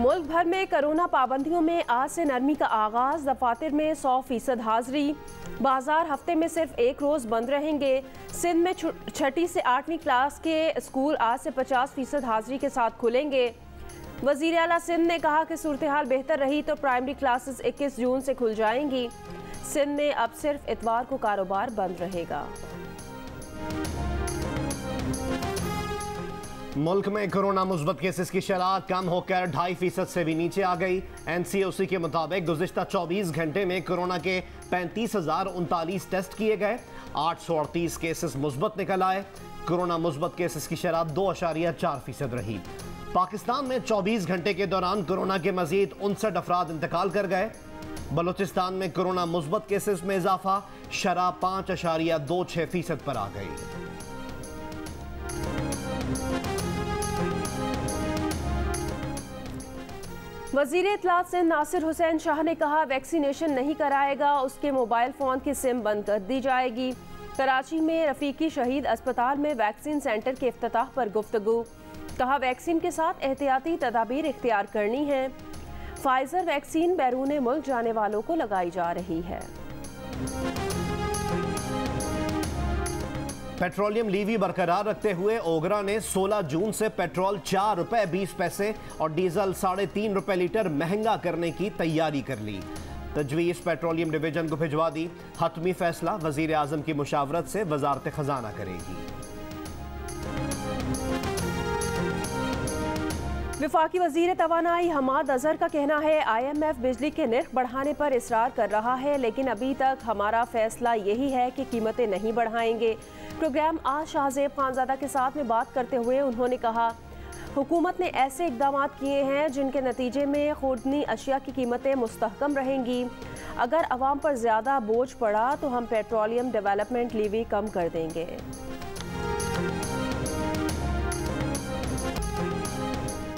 मुल्क भर में कोरोना पाबंदियों में आज से नरमी का आगाज। दफातर में 100% हाजिरी। बाजार हफ्ते में सिर्फ एक रोज़ बंद रहेंगे। सिंध में छठी से 8वीं क्लास के स्कूल आज से 50% हाजिरी के साथ खुलेंगे। वज़ीर आला सिंध ने कहा कि सूरत हाल बेहतर रही तो प्राइमरी क्लासेस 21 जून से खुल जाएंगी। सिंध में अब सिर्फ इतवार को कारोबार बंद रहेगा। मुल्क में कोरोना मुस्बत केसेस की शरह कम होकर 2.5% से भी नीचे आ गई। NCOC के मुताबिक गुज़िश्ता 24 घंटे में कोरोना के 35,039 टेस्ट किए गए। 838 केसेस मुस्बत निकल आए। कोरोना मुस्बत केसेस की शरह 2.4% रही। पाकिस्तान में 24 घंटे के दौरान कोरोना के मजीद 59 अफराद इंतकाल कर गए। बलूचिस्तान में कोरोना मुस्बत केसेस में इजाफा, शरह 5.26% पर आ गई। वज़ीर इत्तलात सिंध नासिर हुसैन शाह ने कहा वैक्सीनेशन नहीं कराएगा उसके मोबाइल फ़ोन की सिम बंद कर दी जाएगी। कराची में रफ़ीकी शहीद अस्पताल में वैक्सीन सेंटर के इफ्तिताह पर गुफ्तगू। कहा वैक्सीन के साथ एहतियाती तदाबीर इख्तियार करनी है। फाइज़र वैक्सीन बैरून मुल्क जाने वालों को लगाई जा रही है। पेट्रोलियम लीवी बरकरार रखते हुए ओगरा ने 16 जून से पेट्रोल 4 रुपए 20 पैसे और डीजल 3.5 रुपए लीटर महंगा करने की तैयारी कर ली। तजवीज़ पेट्रोलियम डिवीजन को भिजवा दी। हतमी फैसला वज़ीर आज़म की मुशावरत से वज़ारत ख़ज़ाना करेगी। वफाकी वज़ीर तवानाई हमाद अजहर का कहना है IMF बिजली के निर्ख बढ़ाने पर इसरार कर रहा है, लेकिन अभी तक हमारा फैसला यही है कि कीमतें नहीं बढ़ाएंगे। प्रोग्राम आज शाहजेब खानज़ादा के साथ में बात करते हुए उन्होंने कहा हुकूमत ने ऐसे इक़दाम किए हैं जिनके नतीजे में खुर्दनी अशिया की कीमतें मुस्तहकम रहेंगी। अगर अवाम पर ज़्यादा बोझ पड़ा तो हम पेट्रोलियम डेवलपमेंट लीवी कम कर देंगे।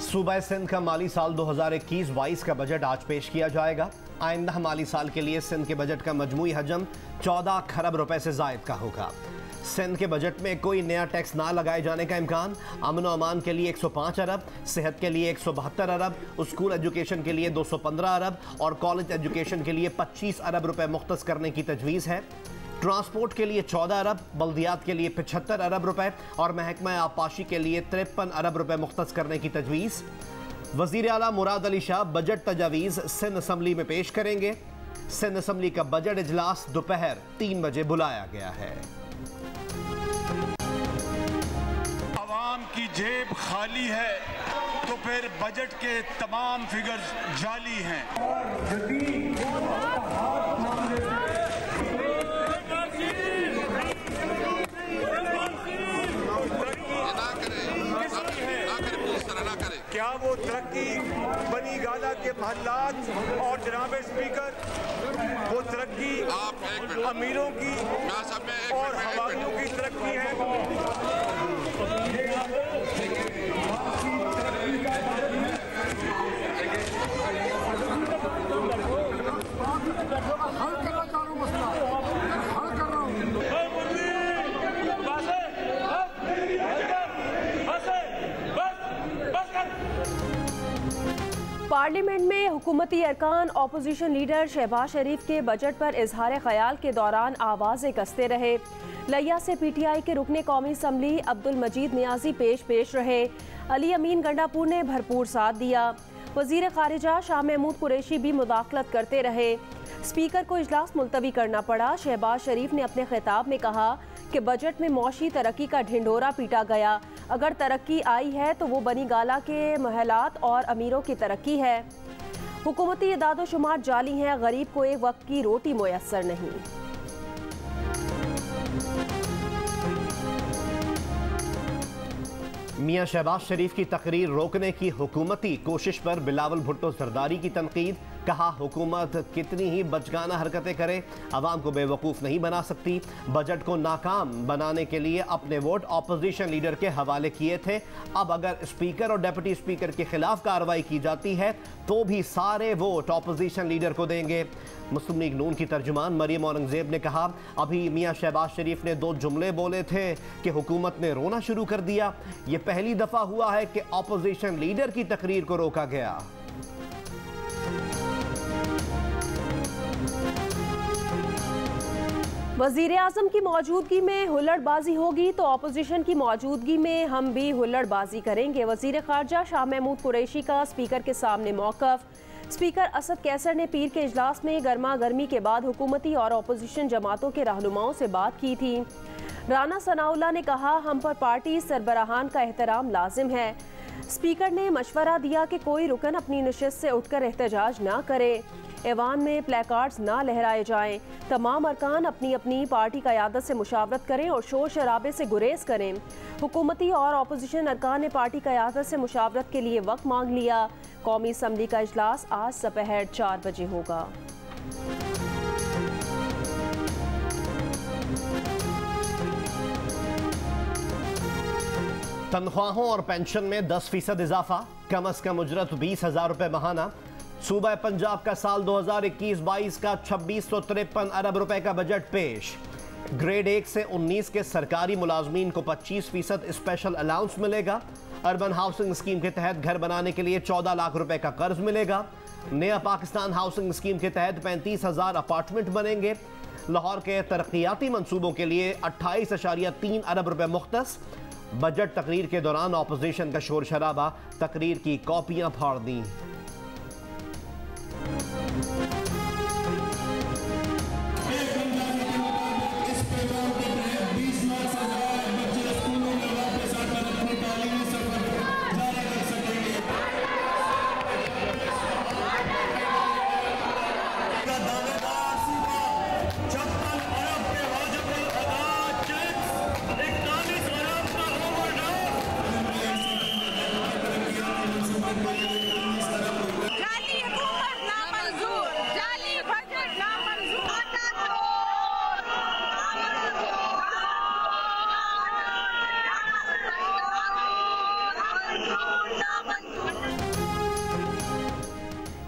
सूबा सिंध का माली साल 2021-22 का बजट आज पेश किया जाएगा। आइंदा माली साल के लिए सिंध के बजट का मजमूई हजम 14 खरब रुपए से जायद का होगा। सिंध के बजट में कोई नया टैक्स ना लगाए जाने का इम्कान। अमन व अमान के लिए 105 अरब, सेहत के लिए 172 अरब, स्कूल एजुकेशन के लिए 215 अरब और कॉलेज एजुकेशन के लिए 25 अरब रुपए मुख्तस करने की तजवीज़ है। ट्रांसपोर्ट के लिए 14 अरब, बल्दियात के लिए 75 अरब रुपए और महकमा आबपाशी के लिए 53 अरब रुपए मुख्तस करने की तजवीज़। वज़ीर आला मुराद अली शाह बजट तजावीज़ सिंध असम्बली में पेश करेंगे। सिंध असम्बली का बजट इजलास दोपहर 3 बजे बुलाया गया है। आवाम की जेब खाली है तो फिर बजट के तमाम फिगर्स जाली हैं। क्या वो तरक्की बनी गाला के महल्लात और जनाब स्पीकर वो तरक्की अमीरों की और हवालियों की तरक्की है? पार्लियामेंट में हुकूमती अरकान अपोजिशन लीडर शहबाज शरीफ के बजट पर इजहार ख्याल के दौरान आवाज़ें कसते रहे। लिया से PTI के रुकने कौमी असम्बली अब्दुल मजीद नियाजी पेश रहे। अली अमीन गंडापुर ने भरपूर साथ दिया। वज़ीर खारिजा शाह महमूद कुरैशी भी मुदाखलत करते रहे। स्पीकर को इजलास मुलतवी करना पड़ा। शहबाज शरीफ ने अपने खिताब में कहा कि बजट में मौशी तरक्की का ढिंढोरा पीटा गया। अगर तरक्की आई है तो वो बनी गाला के महलात और अमीरों की तरक्की है। हुकूमती इदाद शुमार जाली हैं, गरीब को एक वक्त की रोटी मुयस्सर नहीं। मियां शहबाज शरीफ की तकरीर रोकने की हुकूमती कोशिश पर बिलावल भुट्टो जरदारी की तनकीद। कहा हुकूमत कितनी ही बचगाना हरकतें करे अवाम को बेवकूफ़ नहीं बना सकती। बजट को नाकाम बनाने के लिए अपने वोट अपोजिशन लीडर के हवाले किए थे। अब अगर स्पीकर और डिप्टी स्पीकर के खिलाफ कार्रवाई की जाती है तो भी सारे वोट अपोजिशन लीडर को देंगे। मुस्लिम लीग नून की तर्जुमान मरियम औरंगजेब ने कहा अभी मियां शहबाज शरीफ ने 2 जुमले बोले थे कि हुकूमत ने रोना शुरू कर दिया। ये पहली दफ़ा हुआ है कि अपोजिशन लीडर की तकरीर को रोका गया। वज़ीर आज़म की मौजूदगी में हुल्लड़बाजी होगी तो अपोजिशन की मौजूदगी में हम भी हुल्लड़बाजी करेंगे। वज़ीर ख़ारजा शाह महमूद कुरैशी का स्पीकर के सामने मौक़िफ़। स्पीकर असद कैसर ने पीर के इजलास में गर्मा गर्मी के बाद हुकूमती और अपोजिशन जमातों के रहनुमाओं से बात की थी। राना सनाउल्लाह ने कहा, हम पर पार्टी सरबराहान का एहतराम लाजिम है। स्पीकर ने मशवरा दिया कि कोई रुकन अपनी नशिस्त से उठकर एहतजाज ना करे, ऐवान में प्लेकार्ड्स ना लहराए जाएं। तमाम अरकान अपनी अपनी पार्टी क़यादत से मुशावरत करें और शोर शराबे से गुरेज करें। हुकूमती और अपोजिशन अरकान ने पार्टी क़यादत से मुशावरत के लिए वक्त मांग लिया। कौमी असम्बली का इजलास आज दोपहर 4 बजे होगा। तनख्वाहों और पेंशन में 10% इजाफा, कम अज कम उजरत 20,000 रुपए माहाना। सूबा पंजाब का साल 2021-22 का 2653 अरब रुपए का बजट पेश। ग्रेड 1 से 19 के सरकारी मुलाजमीन को 25% स्पेशल अलाउंस मिलेगा। अर्बन हाउसिंग स्कीम के तहत घर बनाने के लिए 14 लाख रुपए का कर्ज मिलेगा। नया पाकिस्तान हाउसिंग स्कीम के तहत 35,000 अपार्टमेंट बनेंगे। लाहौर के तरक्याती मंसूबों के लिए 28.3 अरब रुपए मुख्तस। बजट तकरीर के दौरान अपोजिशन का शोर शराबा, तकरीर की कॉपियां फाड़ दी।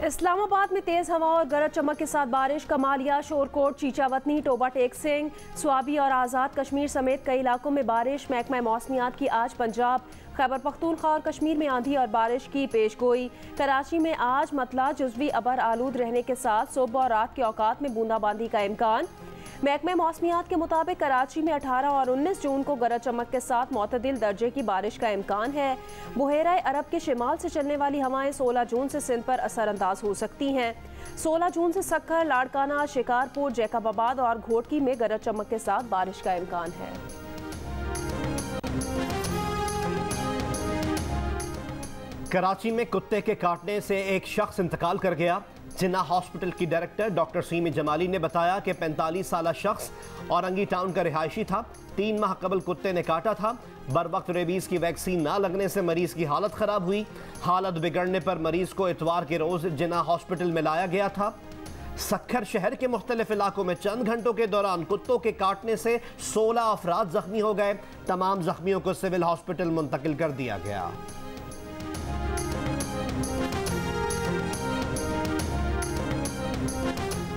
इस्लामाबाद में तेज हवा और गरज चमक के साथ बारिश। कमालिया, शोरकोट, चीचावतनी, टोबा टेक सिंह, स्वाबी और आज़ाद कश्मीर समेत कई इलाकों में बारिश। महकमा मौसमियात की आज पंजाब, खैबर पख्तूनख्वा और कश्मीर में आंधी और बारिश की पेशगोई। कराची में आज मतला जुज़वी अबर आलूद रहने के साथ सुबह और रात के औकात में बूंदाबांदी का इम्कान। महकमा मौसमियात के मुताबिक कराची में 18 और 19 जून को गरज चमक के साथ मोतदिल दर्जे की बारिश का इम्कान है। बुहेरा अरब के शिमाल से चलने वाली हवाएं 16 जून से सिंध पर असरअंदाज हो सकती हैं। 16 जून से सक्खर, लाड़काना, शिकारपुर, जैकबाबाद और घोटकी में गरज चमक के साथ बारिश का इम्कान है। कराची में कुत्ते के काटने से एक शख्स इंतकाल कर गया। जिन्ना हॉस्पिटल की डायरेक्टर डॉक्टर सीमी जमाली ने बताया कि 45 साल शख्स औरंगी टाउन का रिहायशी था। 3 माह कबल कुत्ते ने काटा था। बर वक्त रेबीज की वैक्सीन ना लगने से मरीज की हालत खराब हुई। हालत बिगड़ने पर मरीज को इतवार के रोज जिन्ना हॉस्पिटल में लाया गया था। सक्खर शहर के मुख्तलिफ इलाकों में चंद घंटों के दौरान कुत्तों के काटने से 16 अफराद जख्मी हो गए। तमाम जख्मियों को सिविल हॉस्पिटल मुंतकिल कर दिया गया।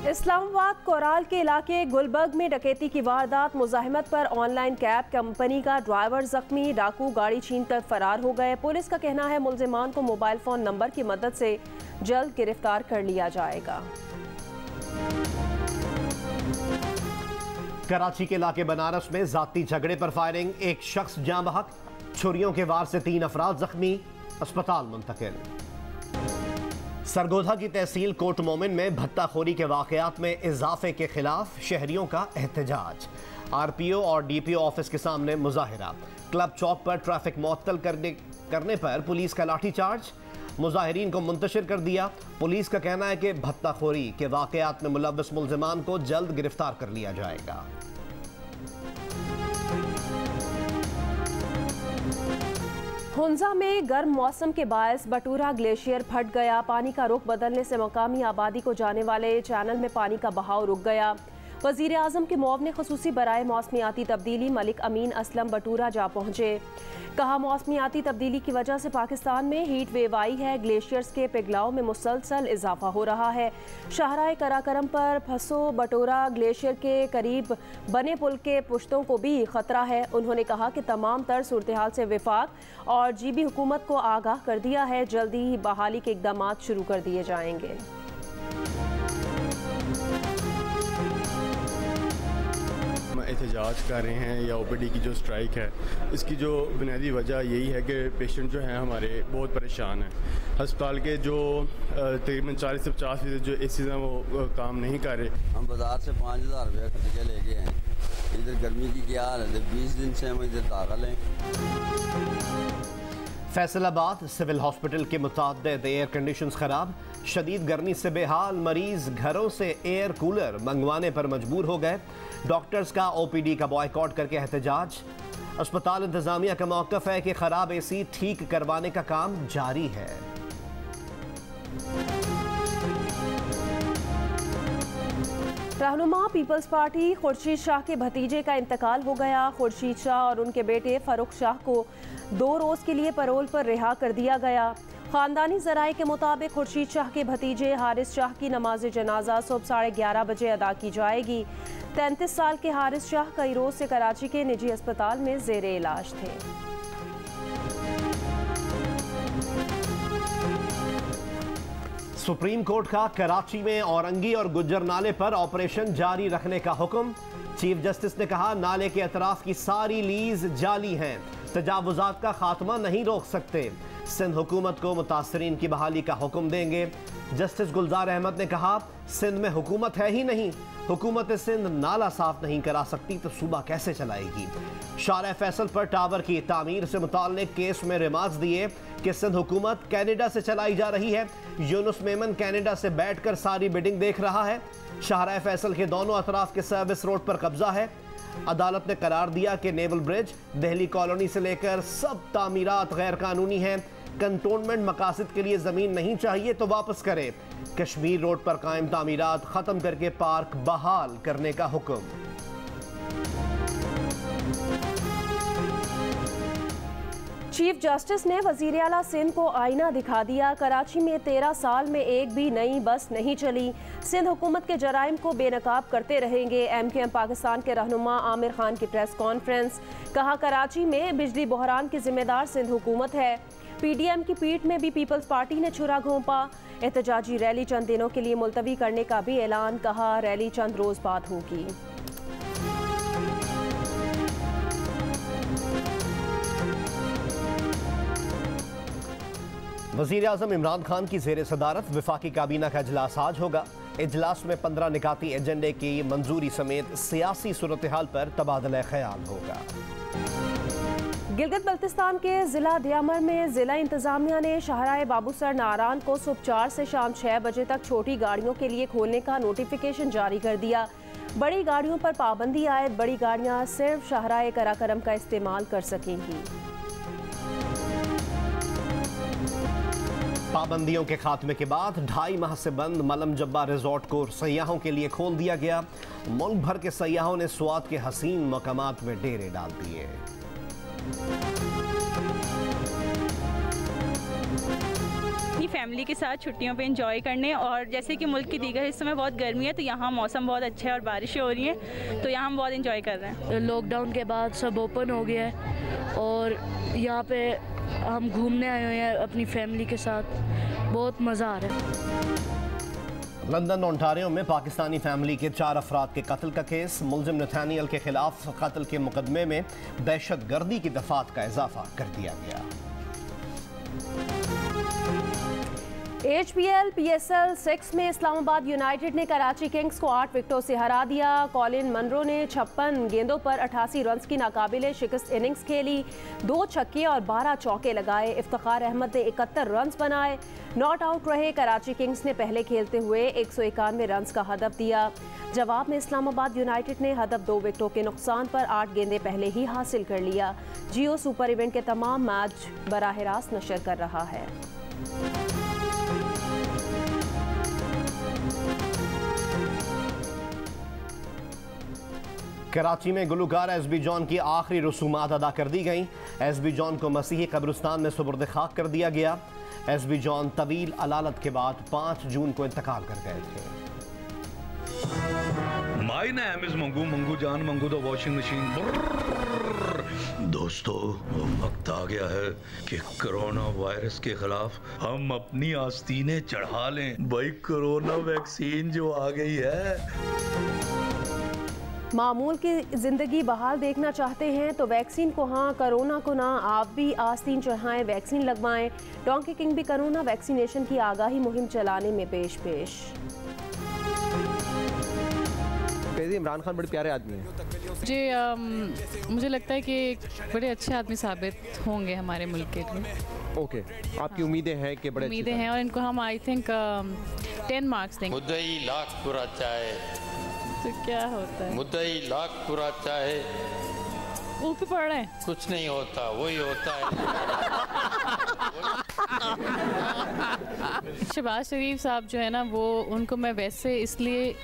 इस्लामाबाद कोराल के इलाके गुलबर्ग में डकैती की वारदात। मुजाहिमत पर ऑनलाइन कैब कंपनी का ड्राइवर जख्मी, डाकू गाड़ी छीनकर फरार हो गए। पुलिस का कहना है मुल्जिमान को मोबाइल फोन नंबर की मदद से जल्द गिरफ्तार कर लिया जाएगा। कराची के इलाके बनारस में जाती झगड़े पर फायरिंग, एक शख्स जाँ बहक। छुरियों के वार से 3 अफराद जख्मी, अस्पताल मुंतकिल। सरगोधा की तहसील कोट मोमिन में भत्ताखोरी के वाकयात में इजाफे के खिलाफ शहरियों का एहतजाज। आरपीओ और डीपीओ ऑफिस के सामने मुजाहिरा। क्लब चौक पर ट्रैफिक मुअत्तल करने पर पुलिस का लाठीचार्ज, मुजाहिरीन को मुंतशिर कर दिया। पुलिस का कहना है कि भत्ताखोरी के वाकयात में मुलव्वस मुल्जिमान को जल्द गिरफ्तार कर लिया जाएगा। हुंजा में गर्म मौसम के बायस बटूरा ग्लेशियर फट गया। पानी का रुख बदलने से मकामी आबादी को जाने वाले चैनल में पानी का बहाव रुक गया। वज़ीर आज़म के मुआवने ख़ुसूसी बराए मौसमियाती तब्दीली मलिक अमीन असलम बटूरा जा पहुँचे। कहा, मौसमियाती तब्दीली की वजह से पाकिस्तान में हीट वेव आई है। ग्लेशियर्स के पिघलाव में मुसलसल इजाफा हो रहा है। शाहराए कराकरम पर फंसो बटोरा ग्लेशियर के करीब बने पुल के पुश्तों को भी ख़तरा है। उन्होंने कहा कि तमाम तर सूरत हाल से विफाक और जीबी हुकूमत को आगाह कर दिया है। जल्दी ही बहाली के इक़दाम शुरू कर दिए जाएंगे। एहतजाज कर रहे हैं या OPD की जो स्ट्राइक है, इसकी जो बुनियादी वजह यही है कि पेशेंट जो हैं हमारे बहुत परेशान हैं। अस्पताल के जो तकरीबन 40 से 50% जो एसीज हैं वो काम नहीं कर रहे। हम बाजार से 5000 रुपये खर्च के लेके हैं। इधर गर्मी की क्या हाल है, 20 दिन से हम इधर दाखिल हैं। फैसलाबाद सिविल हॉस्पिटल के मुताद्दिद एयर कंडीशंस खराब, शदीद गर्मी से बेहाल मरीज घरों से एयर कूलर मंगवाने पर मजबूर हो गए। डॉक्टर्स का OPD का बॉयकॉट करके एहतजाज। अस्पताल इंतजामिया का मौक़िफ़ है कि खराब AC ठीक करवाने का काम जारी है। रहनुमा पीपल्स पार्टी खुर्शीद शाह के भतीजे का इंतकाल हो गया। खुर्शीद शाह और उनके बेटे फरूख शाह को 2 रोज़ के लिए पैरोल पर रिहा कर दिया गया। ख़ानदानी ज़राए के मुताबिक खुर्शीद शाह के भतीजे हारिस शाह की नमाज जनाजा सुबह 11:30 बजे अदा की जाएगी। 33 साल के हारिस शाह कई रोज़ से कराची के निजी अस्पताल में ज़ेरे इलाज थे। सुप्रीम कोर्ट का कराची में औरंगी और गुज्जर नाले पर ऑपरेशन जारी रखने का हुक्म। चीफ जस्टिस ने कहा नाले के अतराफ की सारी लीज जाली हैं, तजावुजात का खात्मा नहीं रोक सकते। सिंध हुकूमत को मुतासरीन की बहाली का हुक्म देंगे। जस्टिस गुलजार अहमद ने कहा सिंध में हुकूमत है ही नहीं, हुकूमत सिंध नाला साफ नहीं करा सकती तो सूबा कैसे चलाएगी। शारा फैसल पर टावर की तामीर से मुताल्लिक केस में रिमार्क्स दिए कि सिंध हुकूमत कनाडा से चलाई जा रही है। यूनुस मेमन कनाडा से बैठकर सारी बिडिंग देख रहा है। शाहरा फैसल के दोनों अतराफ के सर्विस रोड पर कब्जा है। अदालत ने करार दिया कि नेवल ब्रिज, दिल्ली कॉलोनी से लेकर सब तामीरात गैर कानूनी हैं। कंटोनमेंट मकासद के लिए ज़मीन नहीं चाहिए तो वापस करे। कश्मीर रोड पर कायम तामीरात ख़त्म करके पार्क बहाल करने का हुक्म। चीफ जस्टिस ने वज़ीर आला सिंध को आईना दिखा दिया। कराची में 13 साल में एक भी नई बस नहीं चली। सिंध हुकूमत के जराइम को बेनकाब करते रहेंगे। MKM पाकिस्तान के रहनुमा आमिर खान की प्रेस कॉन्फ्रेंस। कहा कराची में बिजली बहरान की जिम्मेदार सिंध हुकूमत है। PDM की पीठ में भी पीपल्स पार्टी ने छुरा घोंपा। एहतजाजी रैली चंद दिनों के लिए मुलतवी करने का भी ऐलान। कहा रैली चंद रोज बाद होगी। वज़ीर आज़म इमरान खान की ज़ेर सदारत वफाकी काबीना का इजलास आज होगा। इजलास में 15 निकाती एजेंडे की मंजूरी समेत सियासी सूरत हाल पर तबादला ख्याल होगा। गिलगित बल्तिस्तान के ज़िला दियामर में ज़िला इंतज़ामिया ने शाहराह बाबूसर नारान को सुबह 4 से शाम 6 बजे तक छोटी गाड़ियों के लिए खोलने का नोटिफिकेशन जारी कर दिया। बड़ी गाड़ियों पर पाबंदी आयद बड़ी गाड़ियाँ सिर्फ शाहराह कराकरम का इस्तेमाल कर सकेंगी। पाबंदियों के खात्मे के बाद 2.5 माह से बंद मलम जब्बा रिजॉर्ट को सयाहों के लिए खोल दिया गया। मुल्क भर के सयाहों ने स्वात के हसीन मकामात में डेरे डाल दिए। अपनी फैमिली के साथ छुट्टियों पे एंजॉय करने, और जैसे कि मुल्क के दीगर हिस्सों में बहुत गर्मी है तो यहाँ मौसम बहुत अच्छा है और बारिशें हो रही हैं तो यहाँ हम बहुत एंजॉय कर रहे हैं। लॉकडाउन के बाद सब ओपन हो गया है और यहाँ पे हम घूमने आए हुए हैं अपनी फैमिली के साथ, बहुत मज़ा आ रहा है। लंदन ओंटारियो में पाकिस्तानी फैमिली के 4 अफराद के कत्ल का केस। मुलजिम नथानियल के खिलाफ कत्ल के मुकदमे में दहशत गर्दी की दफात का इजाफा कर दिया गया। HBL PSL 6 में इस्लामाबाद यूनाइटेड ने कराची किंग्स को 8 विकेटों से हरा दिया। कॉलिन मनरो ने 56 गेंदों पर 88 रन्स की नाकाबिले शिकस्त इनिंग्स खेली। 2 छक्के और 12 चौके लगाए। इफ्तिखार अहमद ने 71 रन्स बनाए। नॉट आउट रहे कराची किंग्स ने पहले खेलते हुए 191 रन्स का हदफ दिया। जवाब में इस्लामाबाद यूनाइटेड ने हदफ 2 विकेटों के नुकसान पर 8 गेंदें पहले ही हासिल कर लिया। जियो सुपर इवेंट के तमाम मैच बराह रास्त नशर कर रहा है। कराची में गुलूकार SB जॉन की आखिरी रसूमात अदा कर दी गई। SB जॉन को मसीही कब्रिस्तान में सुपुर्द खाक कर दिया गया। SB जॉन तवील अलालत के बाद 5 जून को इंतकाल कर गए थे। My name is Mangu, Mangu जान, मंगू द वॉशिंग मशीन। दोस्तों वक्त आ गया है कि कोरोना वायरस के खिलाफ हम अपनी आस्तीनें चढ़ा लें। भाई कोरोना वैक्सीन जो आ गई है। मामूल की ज़िंदगी बहाल देखना चाहते हैं तो वैक्सीन को हाँ, कोरोना को ना। आप भी आस्तीन चढ़ाएं, वैक्सीन लगवाएं। डोंकी किंग भी कोरोना वैक्सीनेशन की आगाही मुहिम चलाने में पेश। इमरान खान बड़े प्यारे आदमी हैं जी। मुझे लगता है कि बड़े अच्छे आदमी साबित होंगे हमारे मुल्क के लिए। ओके, आपकी उम्मीदें हैं कि बड़े उम्मीदें हैं और इनको हम आई थिंक 10 मार्क्स देंगे। मुद्दई लाख पूरा चाहे तो क्या होता है? मुद्दई लाख पूरा चाहे वो भी पढ़ रहे हैं, कुछ नहीं होता, वही होता है। शहबाज शरीफ साहब जो है ना, वो उनको मैं वैसे इसलिए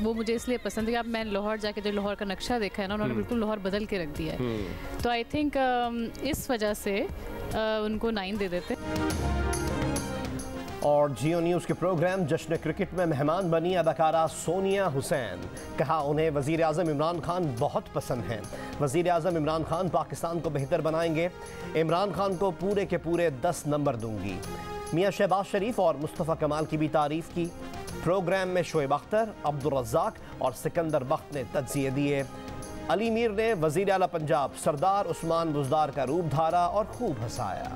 वो मुझे इसलिए पसंद है कि अब मैंने लाहौर जाके जो लाहौर का नक्शा देखा है ना, उन्होंने बिल्कुल लाहौर बदल के रख दिया है। तो आई थिंक इस वजह से उनको 9 दे देते। और जियो न्यूज़ के प्रोग्राम जश्न क्रिकेट में मेहमान बनी अदाकारा सोनिया हुसैन। कहा उन्हें वज़ीर आज़म इमरान खान बहुत पसंद हैं। वज़ीर आज़म इमरान खान पाकिस्तान को बेहतर बनाएंगे। इमरान खान को पूरे के पूरे 10 नंबर दूंगी। मियां शहबाज शरीफ और मुस्तफ़ा कमाल की भी तारीफ़ की। प्रोग्राम में शोएब अख्तर, अब्दुल रज़्ज़ाक और सिकंदर बख्त ने तज़किये दिए। अली मीर ने वज़ीर आला पंजाब सरदार उस्मान बुज़दार का रूप धारा और खूब हंसाया।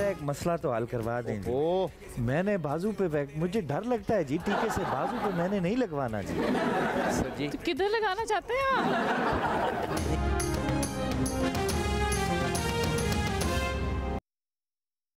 एक मसला तो हल करवा देंगे। मैंने बाजू पे मुझे डर लगता है जी, टीके से बाजू पे मैंने नहीं लगवाना जी। तो किधर लगाना चाहते हैं आप?